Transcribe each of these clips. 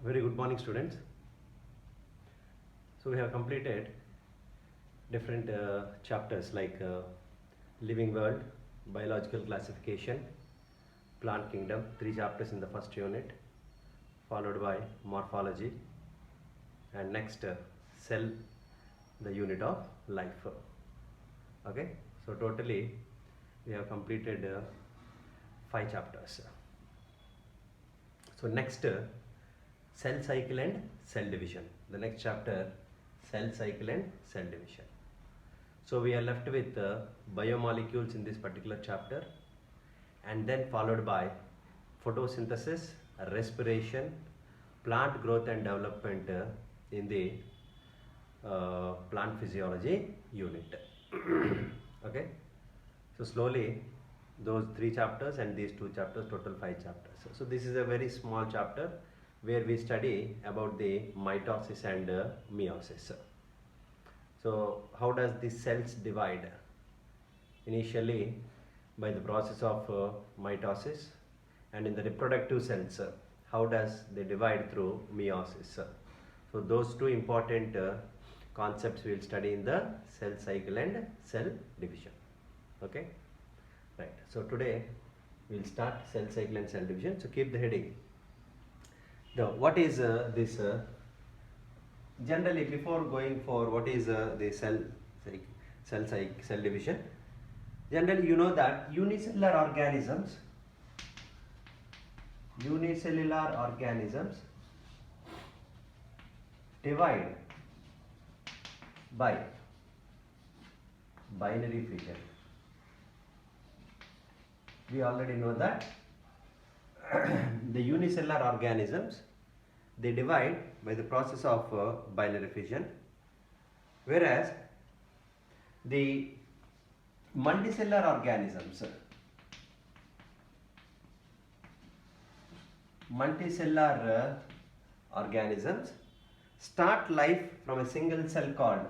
Very good morning, students. So we have completed different chapters like living world, biological classification, plant kingdom, 3 chapters in the first unit, followed by morphology, and next cell, the unit of life. Okay, so totally we have completed 5 chapters. So next cell cycle and cell division. The next chapter, cell cycle and cell division. So we are left with biomolecules in this particular chapter, and then followed by photosynthesis, respiration, plant growth and development in the plant physiology unit. Okay, so slowly those 3 chapters and these 2 chapters, total 5 chapters. So this is a very small chapter where we study about the mitosis and meiosis. So how does the cells divide? Initially by the process of mitosis, and in the reproductive cells, how does they divide through meiosis? So those 2 important concepts we will study in the cell cycle and cell division. Okay, right. So today we will start cell cycle and cell division. So keep the heading. What is this? Generally, before going for what is the cell division, generally you know that unicellular organisms divide by binary fission. We already know that the unicellular organisms, they divide by the process of binary fission, whereas the multicellular organisms start life from a single cell called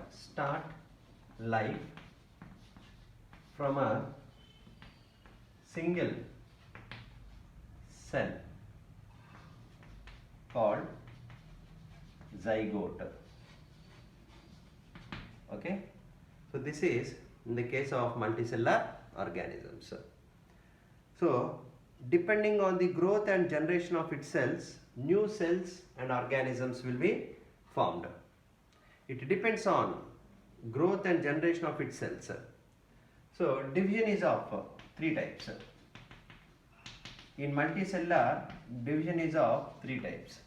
single cell called zygote. Okay, so this is in the case of multicellular organisms. So depending on the growth and generation of its cells, new cells and organisms will be formed. It depends on growth and generation of its cells. So division is of 3 types. In multicellular, division is of 3 types.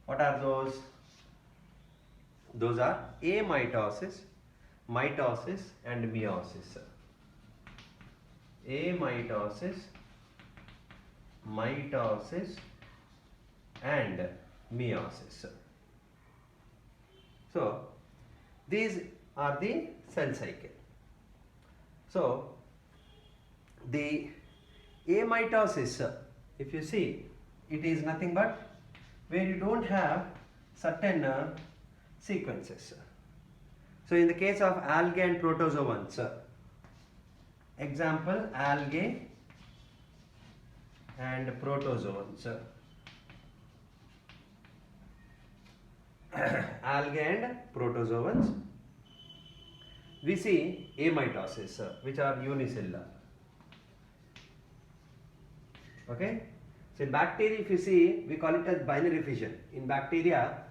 What are those? Those are amitosis, mitosis and meiosis. Amitosis, mitosis and meiosis. So these are the cell cycle. So the amitosis, if you see, it is nothing but where you don't have certain sequences. So in the case of algae and protozoans, example algae and protozoans. Algae and protozoans, we see amitosis, which are unicellular. Okay, so in bacteria, if you see, we call it as binary fission. In bacteria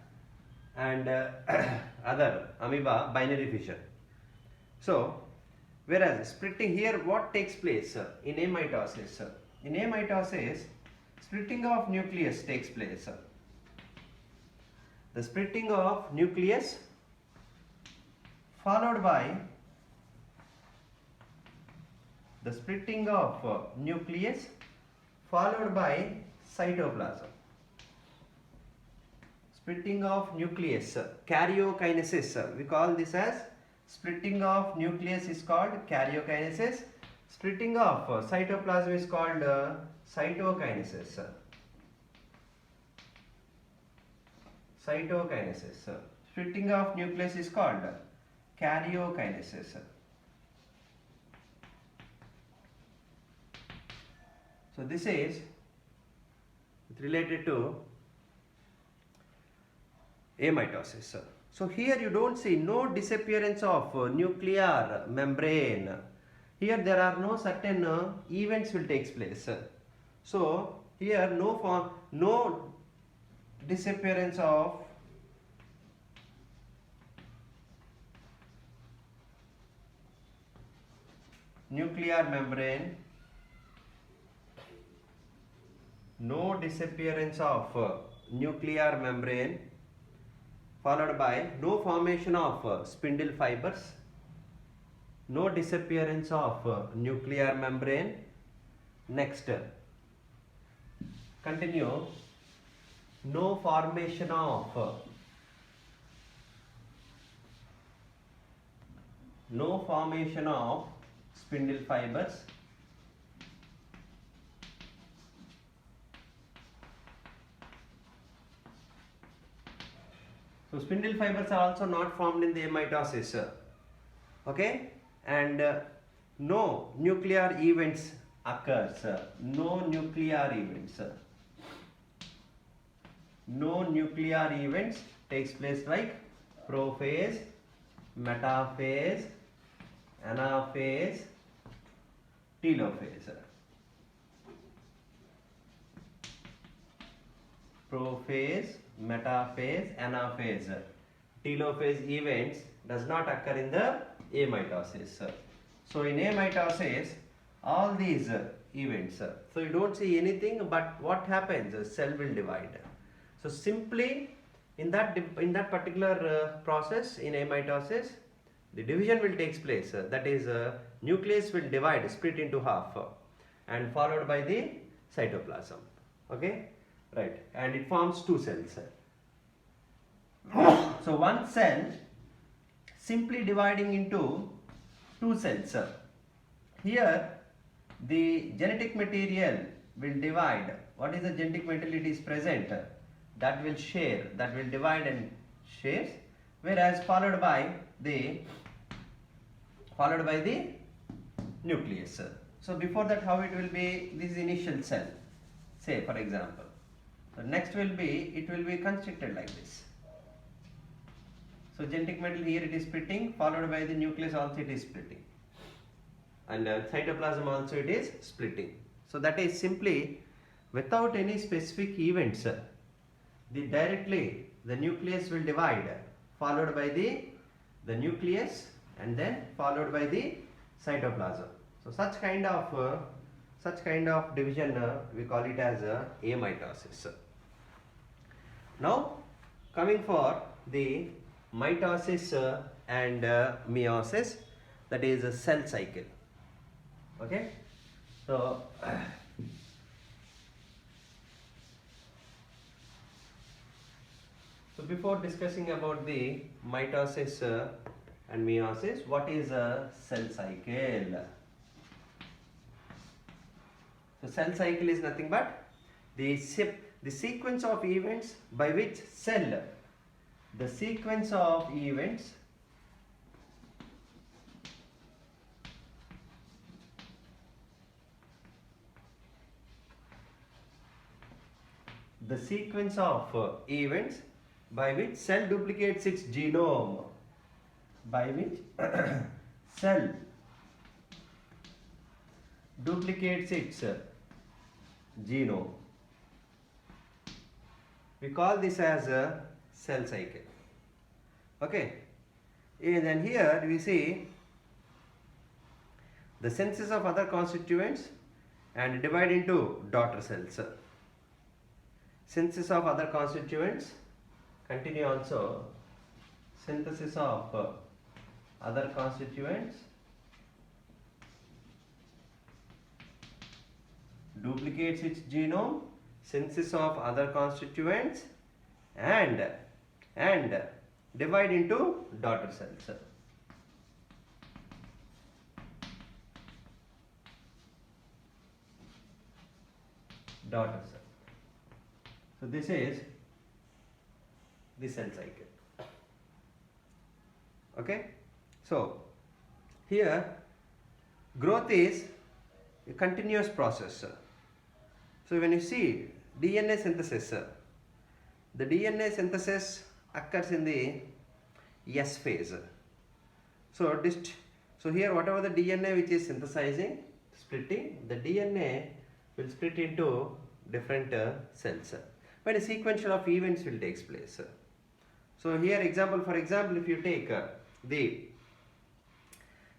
and other amoeba, binary fission. So whereas splitting here, what takes place in amitosis? In amitosis, splitting of nucleus takes place. The splitting of nucleus followed by cytoplasm. Splitting of nucleus, karyokinesis, we call this as splitting of nucleus is called karyokinesis. Splitting of cytoplasm is called cytokinesis. Splitting of nucleus is called karyokinesis. So this is related to amitosis. So here you don't see no disappearance of nuclear membrane. Here there are no certain events will take place. So here no disappearance of nuclear membrane, no disappearance of nuclear membrane, followed by no formation of spindle fibers, no disappearance of nuclear membrane. Next, continue, no formation of spindle fibers. So spindle fibers are also not formed in the mitosis. Okay, and no nuclear events occurs. No nuclear events takes place like prophase, metaphase, anaphase, telophase. Prophase, metaphase, anaphase, telophase events does not occur in the amitosis. So in amitosis, all these events, so you don't see anything, but what happens? A cell will divide. So simply in that particular process in amitosis, the division will take place. That is, nucleus will divide, split into half, and followed by the cytoplasm. Okay, right, and it forms two cells. So one cell simply dividing into two cells. Here the genetic material will divide. What is the genetic material? It is present, that will share, that will divide and shares, whereas followed by the nucleus. So before that, how it will be? This is initial cell, say for example. The next will be, it will be constructed like this. So genetic material here it is splitting, followed by the nucleus also it is splitting, and cytoplasm also it is splitting. So that is simply without any specific events. Directly the nucleus will divide, followed by the nucleus, and then followed by the cytoplasm. So such kind of division we call it as amitosis. Now coming for the mitosis and meiosis, that is a cell cycle. Okay, so before discussing about the mitosis and meiosis, what is a cell cycle? So cell cycle is nothing but the sequence of events by which cell, the sequence of events by which cell duplicates its genome, by which cell duplicates its genome. We call this as a cell cycle. Okay, and then here we see the synthesis of other constituents and divide into daughter cells. Synthesis of other constituents, continue also, synthesis of other constituents, duplicates its genome, synthesis of other constituents, and divide into daughter cells. Daughter cell. So this is the cell cycle. Okay, so here growth is a continuous process. So when you see DNA synthesis. The DNA synthesis occurs in the S phase. So here whatever the DNA which is synthesizing, splitting, the DNA will split into different cells. When a sequential of events will take place. So here for example, if you take the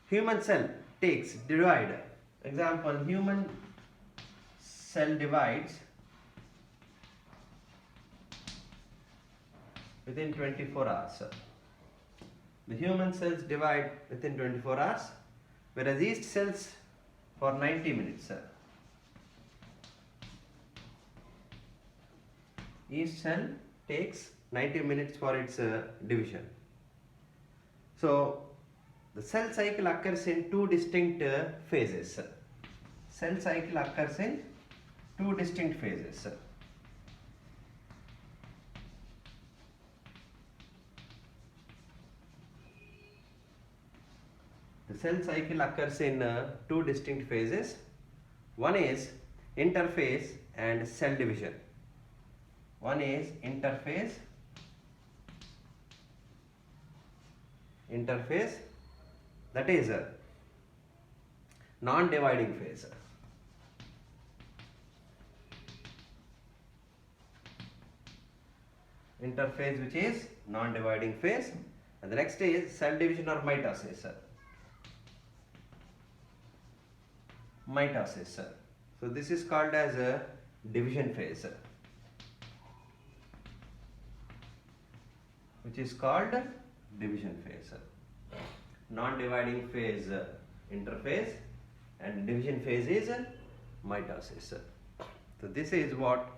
human cell divide. Example, human cell divides within 24 hours. The human cells divide within 24 hours, whereas yeast cells for 90 minutes. Each cell takes 90 minutes for its division. So the cell cycle occurs in two distinct phases. Cell cycle occurs in two distinct phases. The cell cycle occurs in two distinct phases. One is interphase and cell division. One is interphase, that is a non-dividing phase. Interphase, which is non-dividing phase, and the next is cell division or mitosis. So this is called as a division phase, which is called division phase. Non-dividing phase interphase and division phase is mitosis. So this is what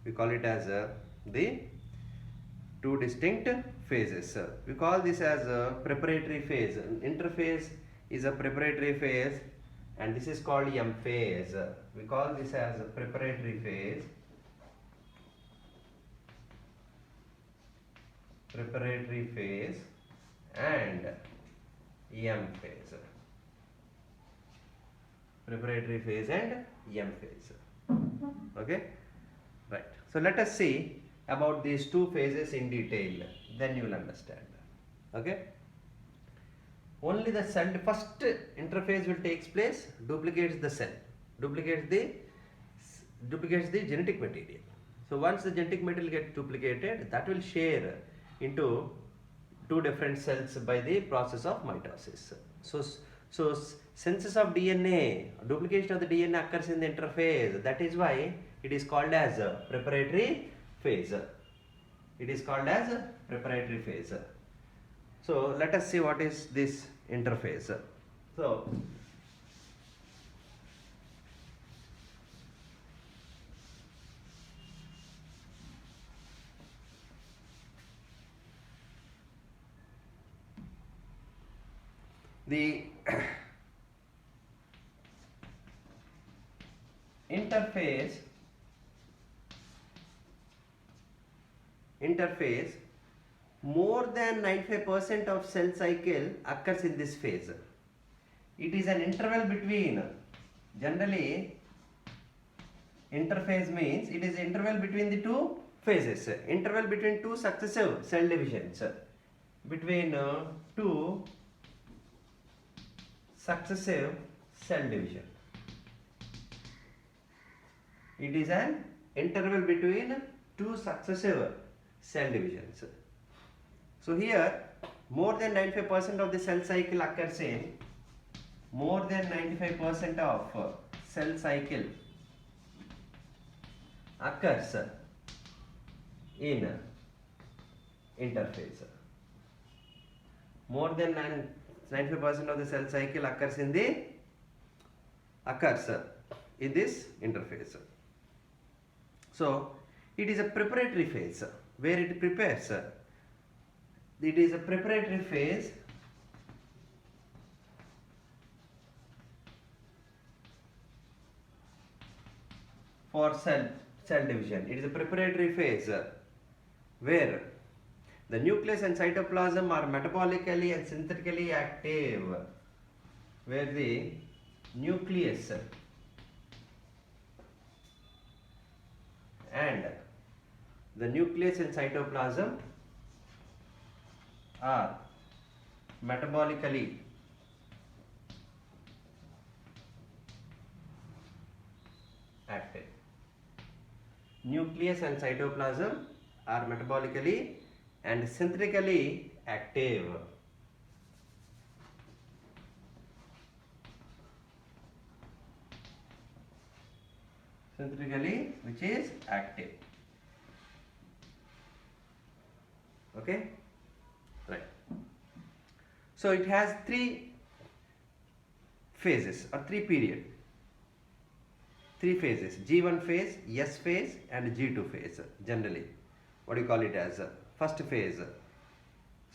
we call it as the two distinct phases. We call this as a preparatory phase. Interphase is a preparatory phase, and this is called M phase. We call this as a preparatory phase. And M phase. Preparatory phase and M phase. Okay, right. So let us see about these two phases in detail, then you will understand. Okay, only the cell first interphase will take place, duplicates the cell, duplicates the genetic material. So once the genetic material gets duplicated, that will share into two different cells by the process of mitosis. So synthesis of DNA, duplication of the DNA occurs in the interphase. That is why it is called as a preparatory phase. So let us see what is this interphase. So the interphase more than 95% of cell cycle occurs in this phase. It is an interval between, generally interphase means it is interval between the two phases, interval between two successive cell divisions, between two successive cell division. It is an interval between two successive cell divisions. So here more than 95% of the cell cycle occurs in, more than 95% of cell cycle occurs in interphase. More than 95% of the cell cycle occurs in this interphase. So it is a preparatory phase where it prepares. It is a preparatory phase for cell division. It is a preparatory phase where the nucleus and cytoplasm are metabolically and synthetically active, where the nucleus and the nucleus and cytoplasm are metabolically active. Nucleus and cytoplasm are metabolically and synthetically active. Synthetically, which is active. Okay, right. So it has three phases or three periods. Three phases: G1 phase, S phase, and G2 phase. Generally, what do you call it as? First phase.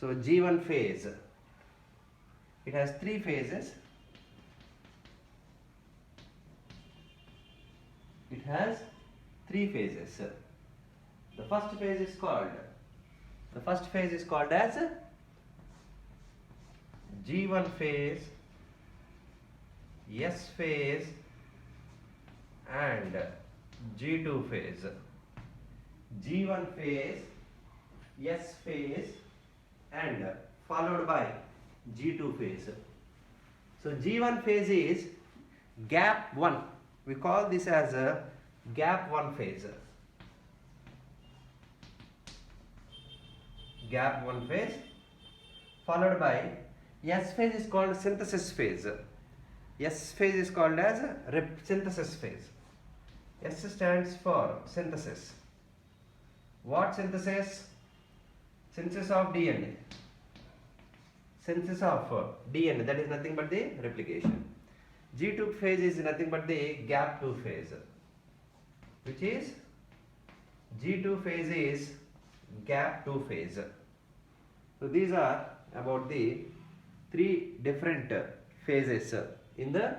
So G1 phase, it has three phases. It has three phases. The first phase is called as G1 phase, S phase, and G2 phase. G1 phase, S phase, and followed by G2 phase. So G1 phase is gap 1. We call this as a gap 1 phase. Gap 1 phase, followed by S phase is called synthesis phase. S phase is called as synthesis phase. S stands for synthesis. What synthesis? Synthesis of DNA. Synthesis of DNA, that is nothing but the replication. G2 phase is nothing but the gap 2 phase, which is G2 phase is gap 2 phase. So these are about the three different phases in the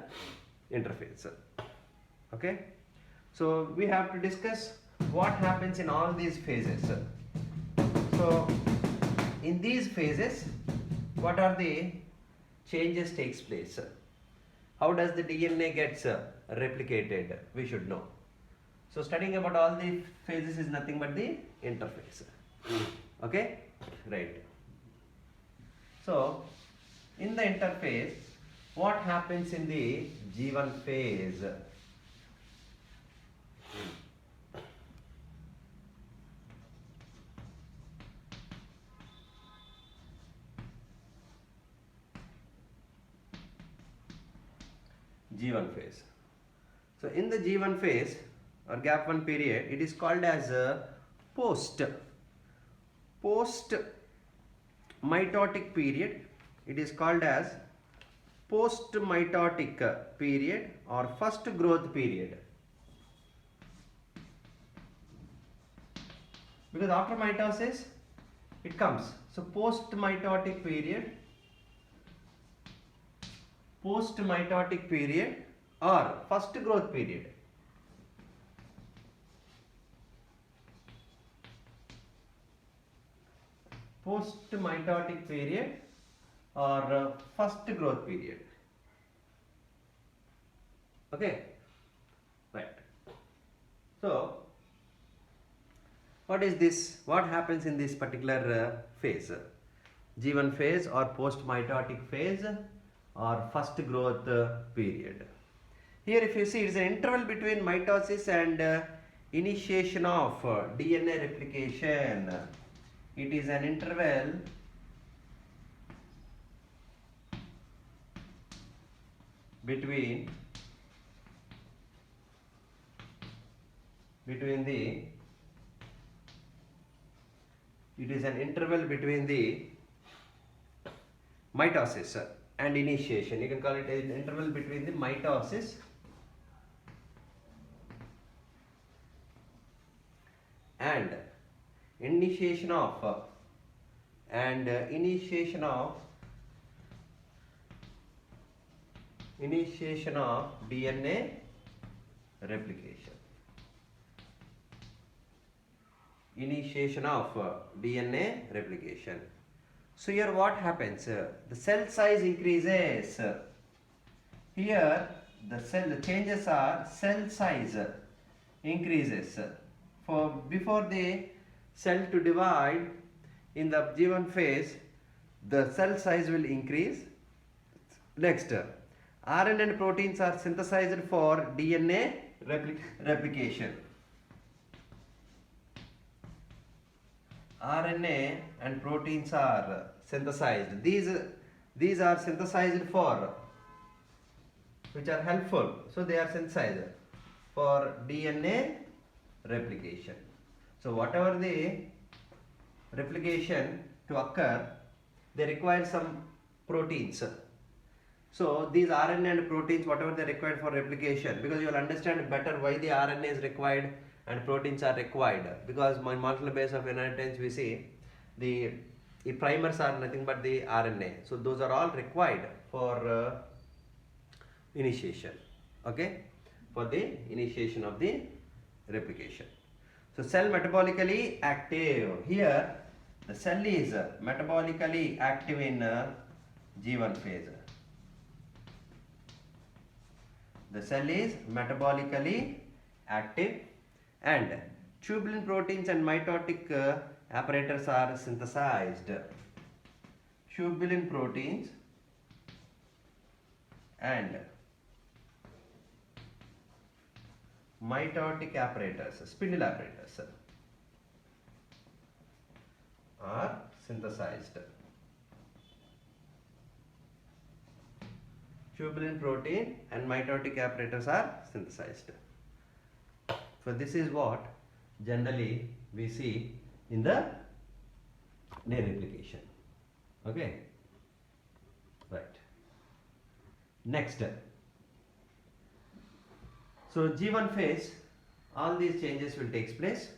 interphase. Okay, so we have to discuss what happens in all these phases. So in these phases, what are the changes takes place? How does the DNA gets replicated? We should know. So studying about all the phases is nothing but the interphase. Okay, right. So in the interphase, what happens in the G1 phase? G1 phase. So in the G1 phase or gap 1 period, it is called as a post mitotic period. It is called as post mitotic period or first growth period, because after mitosis it comes. So post mitotic period or first growth period. Post mitotic period or first growth period. Okay, right. So what is this? What happens in this particular phase? G1 phase or post mitotic phase or first growth period. Here if you see, it's an interval between mitosis and initiation of DNA replication. It is an interval between the mitosis and initiation. You can call it an interval between the mitosis and initiation of DNA replication. Initiation of DNA replication. So here what happens? The cell size increases. Here the changes are cell size increases for before the cell to divide in the G1 phase, the cell size will increase. Next, RNA and proteins are synthesized for DNA replication. RNA and proteins are synthesized. These are synthesized for, which are helpful. So they are synthesized for DNA replication. So whatever the replication to occur, they require some proteins. So these RNA and proteins, whatever they required for replication, because you will understand better why the RNA is required and proteins are required. Because my molecular base of inheritance, we see the primers are nothing but the RNA. So those are all required for initiation. Okay, for the initiation of the replication. So cell metabolically active. Here the cell is metabolically active in G1 phase. The cell is metabolically active and tubulin proteins and mitotic apparatus are synthesized. Tubulin proteins and mitotic apparatus, spindle apparatus are synthesized. Tubulin protein and mitotic apparatus are synthesized. So this is what generally we see in the DNA replication. Okay, right. Next, so G1 phase, all these changes will take place,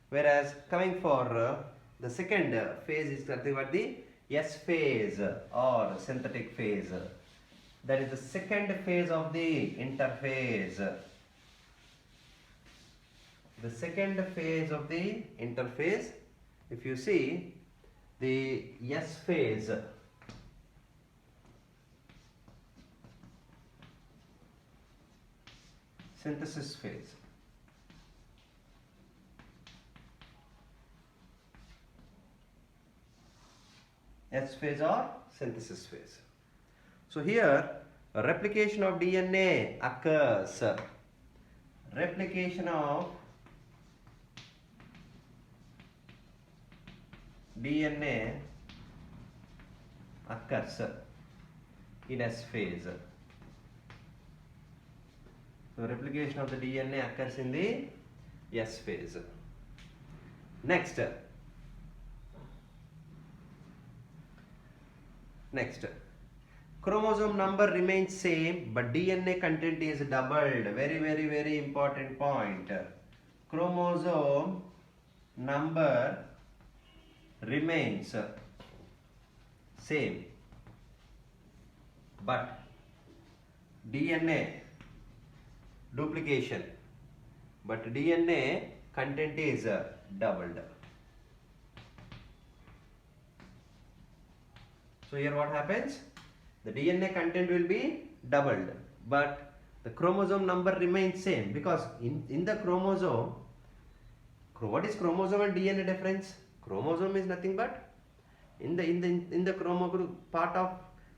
whereas coming for the second phase is nothing but the S phase or synthetic phase. That is the second phase of the interphase. The second phase of the interphase, if you see the S phase, synthesis phase. S phase or synthesis phase. So here replication of DNA occurs. Replication of DNA occurs in S phase. So replication of the DNA occurs in the S phase. Next, chromosome number remains same but DNA content is doubled. Very important point. Chromosome number remains same but DNA duplication, but DNA content is doubled. So here what happens? The DNA content will be doubled but the chromosome number remains same, because in the chromosome, what is chromosome and DNA difference? Chromosome is nothing but in the chromosome part of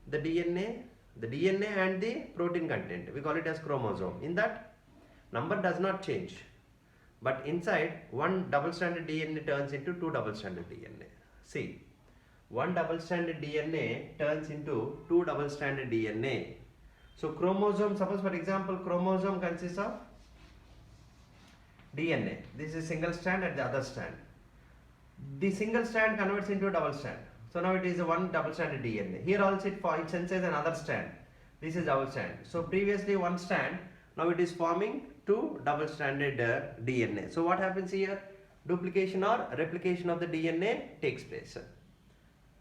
the DNA and the protein content, we call it as chromosome. In that, number does not change, but inside one double-stranded DNA turns into two double-stranded DNA. See, one double-stranded DNA turns into two double-stranded DNA. So chromosome, suppose for example chromosome consists of DNA. This is single strand at the other strand. The single strand converts into a double strand. So now it is a one double-stranded DNA. Here also it senses another strand. This is double strand. So previously one strand, now it is forming two double-stranded DNA. So what happens here? Duplication or replication of the DNA takes place.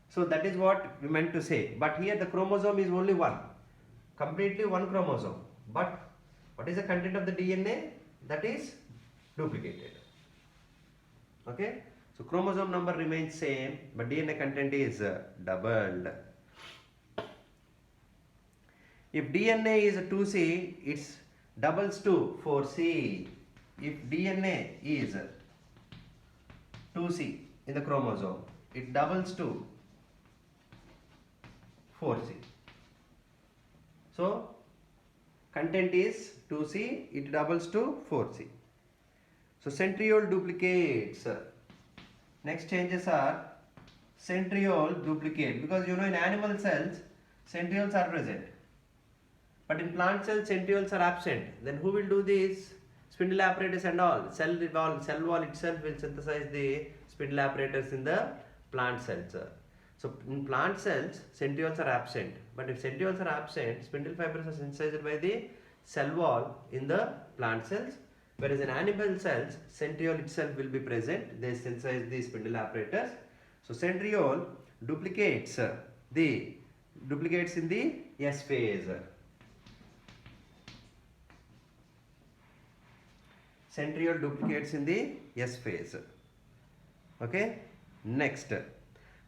So that is what we meant to say. But here the chromosome is only one. Completely one chromosome. But what is the content of the DNA? That is duplicated. Okay? So chromosome number remains same, but DNA content is doubled. If DNA is 2C, it doubles to 4C. If DNA is 2C in the chromosome. It doubles to 4C. So content is 2C, it doubles to 4C. So centriole duplicates. Next changes are centriole duplicate, because you know in animal cells centrioles are present, but in plant cells centrioles are absent. Then who will do this? Spindle apparatus and all. Cell wall itself will synthesize the spindle apparatus in the plant cells. So in plant cells centrioles are absent, but if centrioles are absent, spindle fibers are synthesized by the cell wall in the plant cells, whereas in animal cells centriole itself will be present. They synthesize the spindle apparatus. So centriole duplicates in the S phase. Centriole duplicates in the S phase. Okay. Next,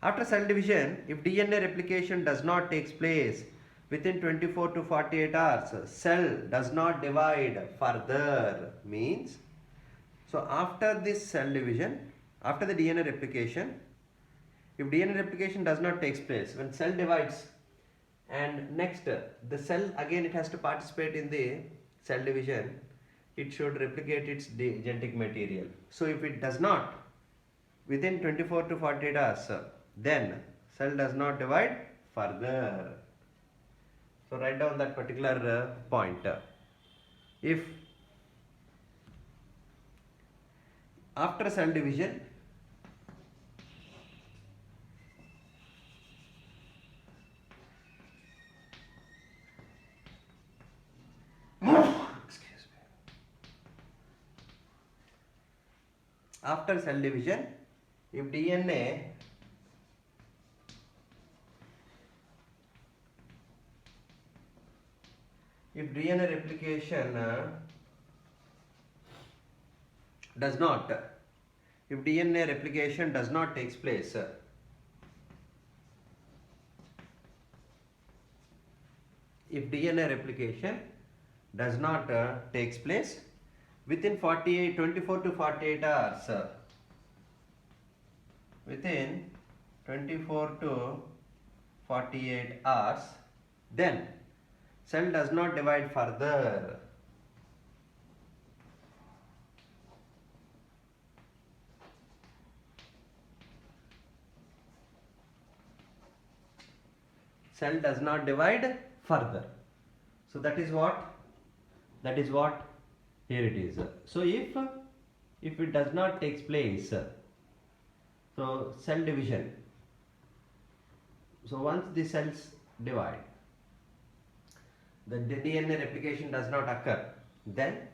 after cell division, if DNA replication does not take place within 24 to 48 hours, cell does not divide further. Means, so after this cell division, after the DNA replication, if DNA replication does not take place, when cell divides, and next the cell again it has to participate in the cell division, it should replicate its genetic material. So if it does not within 24 to 48 hours, then cell does not divide further. So write down that particular point. If after cell division after cell division, if DNA replication does not take place, if DNA replication does not takes place within 24 to 48 hours, within 24 to 48 hours, then cell does not divide further. Cell does not divide further. So that is what here it is. So if it does not take place, so cell division, so once the cells divide, the DNA replication does not occur, then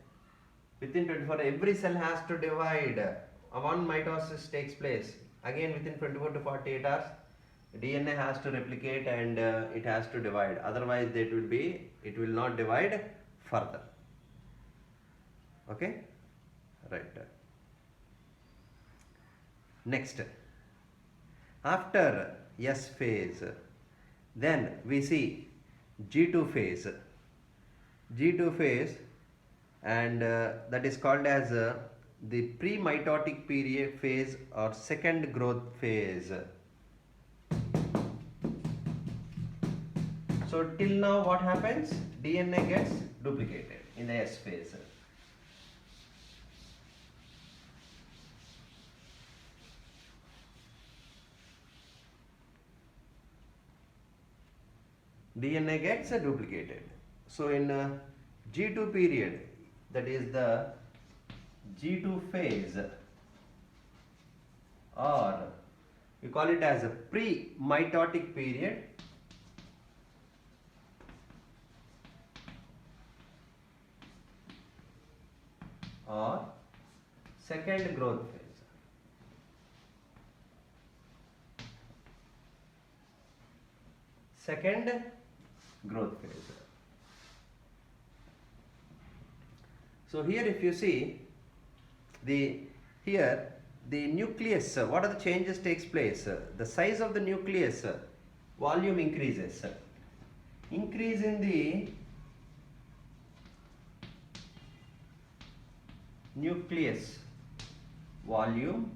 within 24 every cell has to divide. One mitosis takes place, again within 24 to 48 hours DNA has to replicate and it has to divide, otherwise it will not divide further. Okay, right. Next, after S phase, then we see G2 phase. G2 phase, and that is called as the pre-mitotic period phase or second growth phase. So till now what happens? DNA gets duplicated in the S phase. DNA gets duplicated. So in G2 period, that is the G2 phase, or we call it as a pre-mitotic period, or second growth phase. Second growth phase. So here if you see the nucleus, what are the changes takes place? The size of the nucleus, volume increases. Increase in the nucleus volume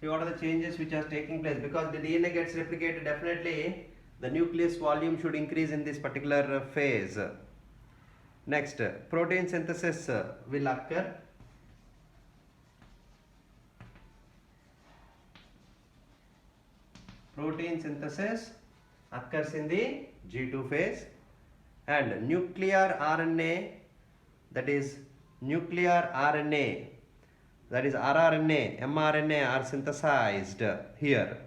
See what are the changes which are taking place, because the DNA gets replicated, definitely the nucleus volume should increase in this particular phase. Next, protein synthesis will occur. Protein synthesis occurs in the G2 phase, and nuclear RNA, that is RRNA, mRNA are synthesized here.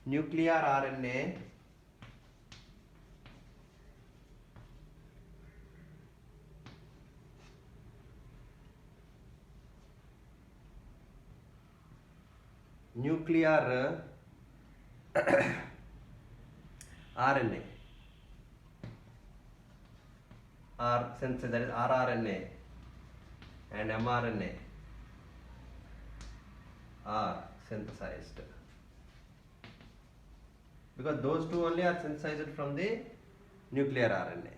Nuclear RNA RNA are synthesized, that is rRNA and mRNA are synthesized, because those two only are synthesized from the nuclear RNA.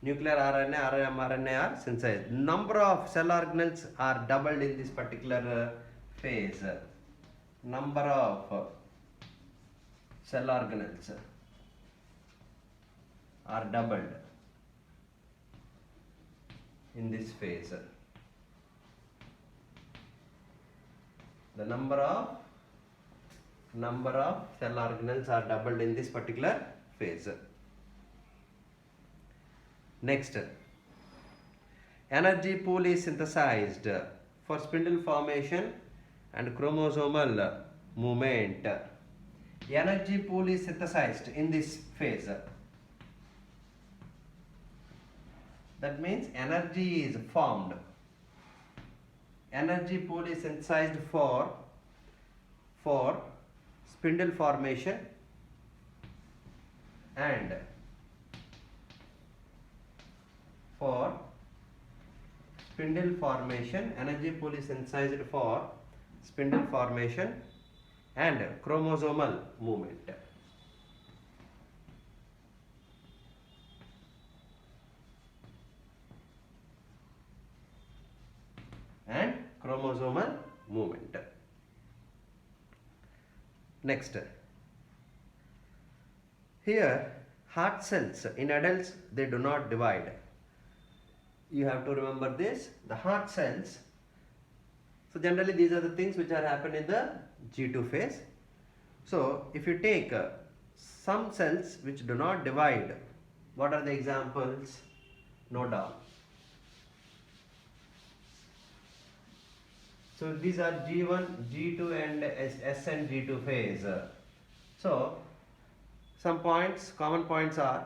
Nuclear RNA, mRNA are synthesized. Number of cell organelles are doubled in this particular phase. Number of cell organelles are doubled in this phase. The number of cell organelles are doubled in this particular phase. Next, energy pool is synthesized for spindle formation and chromosomal movement. Energy pool is synthesized in this phase. That means energy is formed. Energy pool is synthesized for spindle formation and for spindle formation. Energy pool is synthesized for spindle formation and chromosomal movement. And chromosomal movement. Next, here heart cells in adults, they do not divide. You have to remember this, the heart cells. So generally these are the things which are happening in the G2 phase. So if you take some cells which do not divide, what are the examples? Note down. So these are G1, G2 and S and G2 phase. So some points, common points are,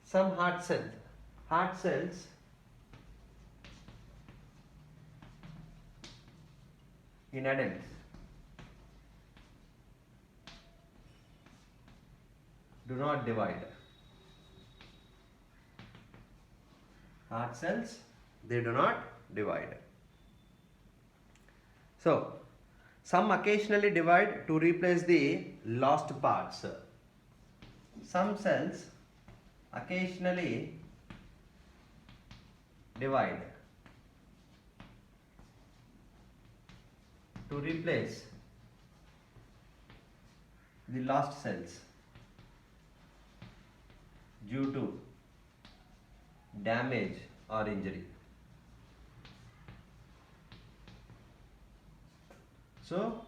some heart cells in adults do not divide. Heart cells, they do not divide. So, some occasionally divide to replace the lost parts. Some cells occasionally divide to replace the lost cells due to damage or injury. So,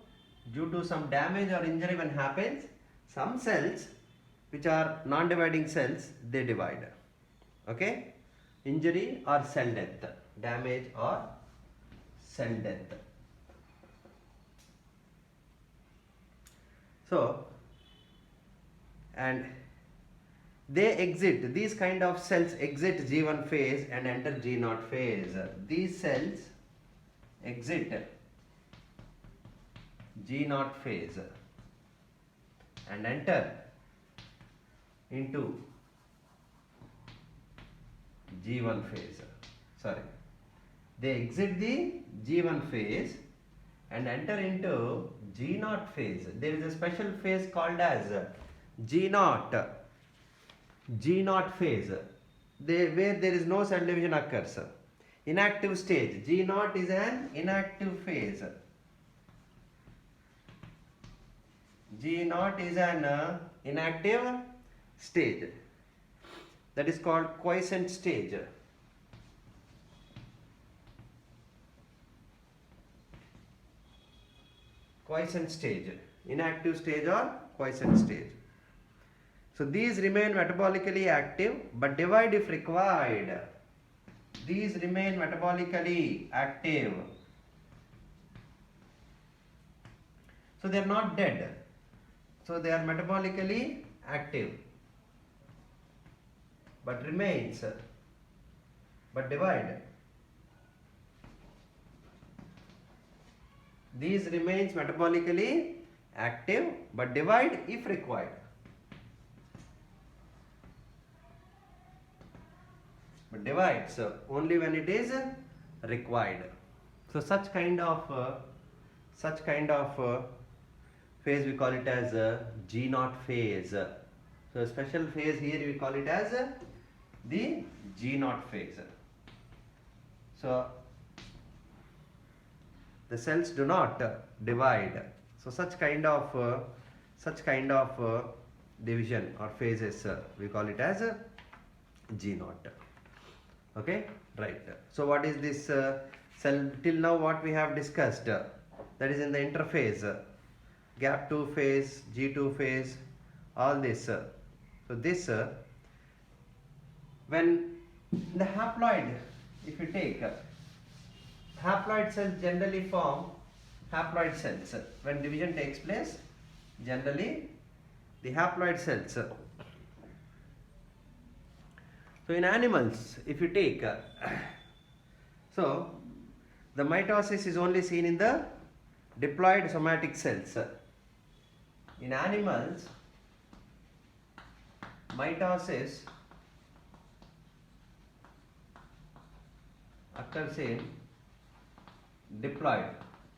due to some damage or injury when happens, some cells which are non-dividing cells, they divide. Okay? Injury or cell death, damage or cell death. So, and they exit, these kind of cells exit G1 phase and enter G0 phase. These cells exit G0 phase and enter into G1 phase. They exit the G1 phase and enter into G0 phase. There is a special phase called as G0 phase, where there is no cell division occurs. Inactive stage. G0 is an inactive phase. G naught is an inactive stage. That is called quiescent stage. Quiescent stage. Inactive stage or quiescent stage. So these remain metabolically active but divide if required. These remain metabolically active. So they are not dead. So they are metabolically active but remains but divide. These remains metabolically active but divide if required. But divides only when it is required. So such kind of phase we call it as G naught phase. So a special phase here we call it as the G naught phase. So the cells do not divide. So such kind of division or phases we call it as G naught. Okay, right. So what is this cell? Till now what we have discussed, that is in the interphase, gap 2 phase, G2 phase, all this. So this when the haploid, if you take haploid cells generally form haploid cells when division takes place. Generally the haploid cells. So in animals, if you take so the mitosis is only seen in the diploid somatic cells. In animals, mitosis occurs in diploid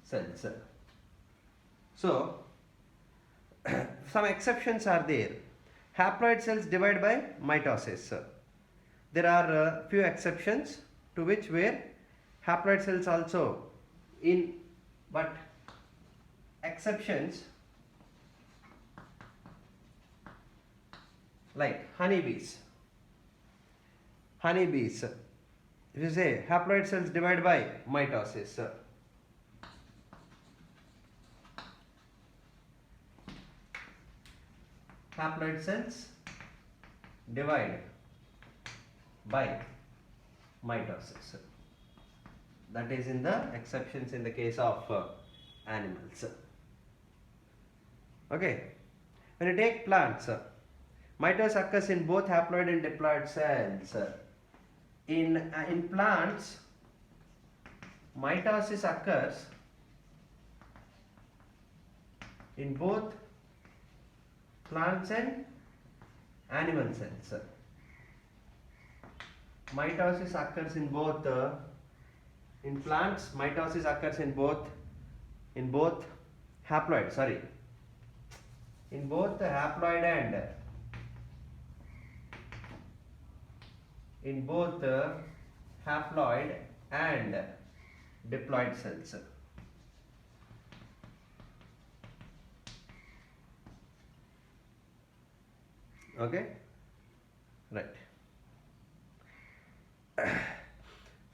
cells. So some exceptions are there. Haploid cells divide by mitosis. There are few exceptions to which where haploid cells also in, but exceptions like honeybees. If you say haploid cells divide by mitosis. Haploid cells divide by mitosis. That is in the exceptions in the case of animals. Okay. When you take plants, mitosis occurs in both haploid and diploid cells. In plants, mitosis occurs in both plants and animal cells. Mitosis occurs in both in plants. Mitosis occurs in both haploid. Sorry, in both haploid and diploid cells. Okay, right.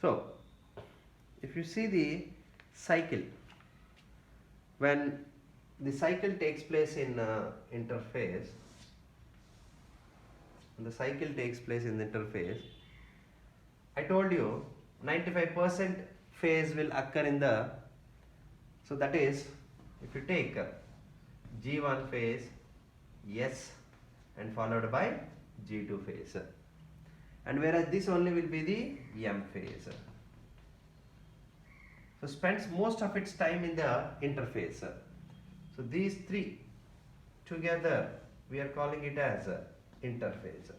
So if you see the cycle, when the cycle takes place in interphase, I told you 95% phase will occur in the, so that is, if you take G1 phase, S, and followed by G2 phase, and whereas this only will be the M phase. So spends most of its time in the interphase. So these three together we are calling it as interphase.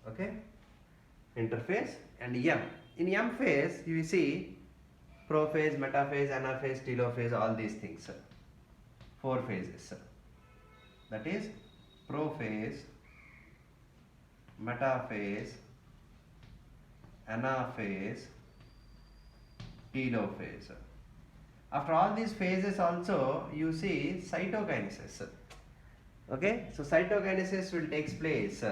Okay, interphase. And M, in M phase you see prophase, metaphase, anaphase, telophase, all these things, 4 phases. That is prophase, metaphase, anaphase, telophase. After all these phases also you see cytokinesis. Okay, so cytokinesis will take place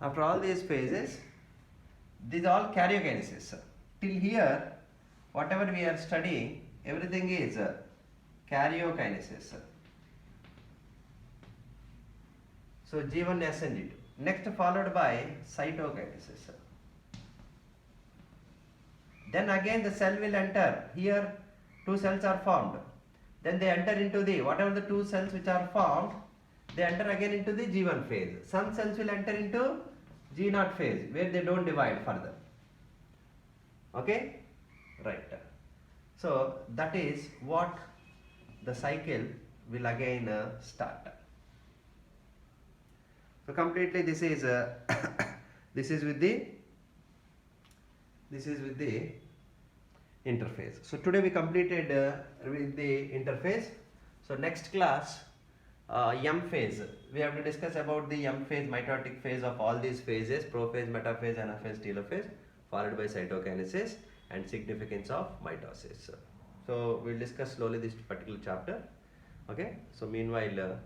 after all these phases. These are all karyokinesis. Till here, whatever we are studying, everything is karyokinesis. So G1 S and G2. Next followed by cytokinesis. Then again the cell will enter. Here two cells are formed. Then they enter into the, whatever the two cells which are formed, they enter again into the G1 phase. Some cells will enter into G0 phase where they don't divide further. Okay? Right. So that is what the cycle will again start. So completely this is this is with the interphase. So today we completed with the interphase. So next class M phase, we have to discuss about the M phase, mitotic phase of all these phases, prophase, metaphase, anaphase, telophase, followed by cytokinesis and significance of mitosis. So we'll discuss slowly this particular chapter. Okay, so meanwhile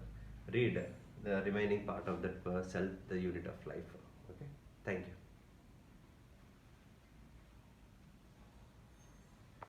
read the remaining part of that cell, the unit of life. Okay, thank you.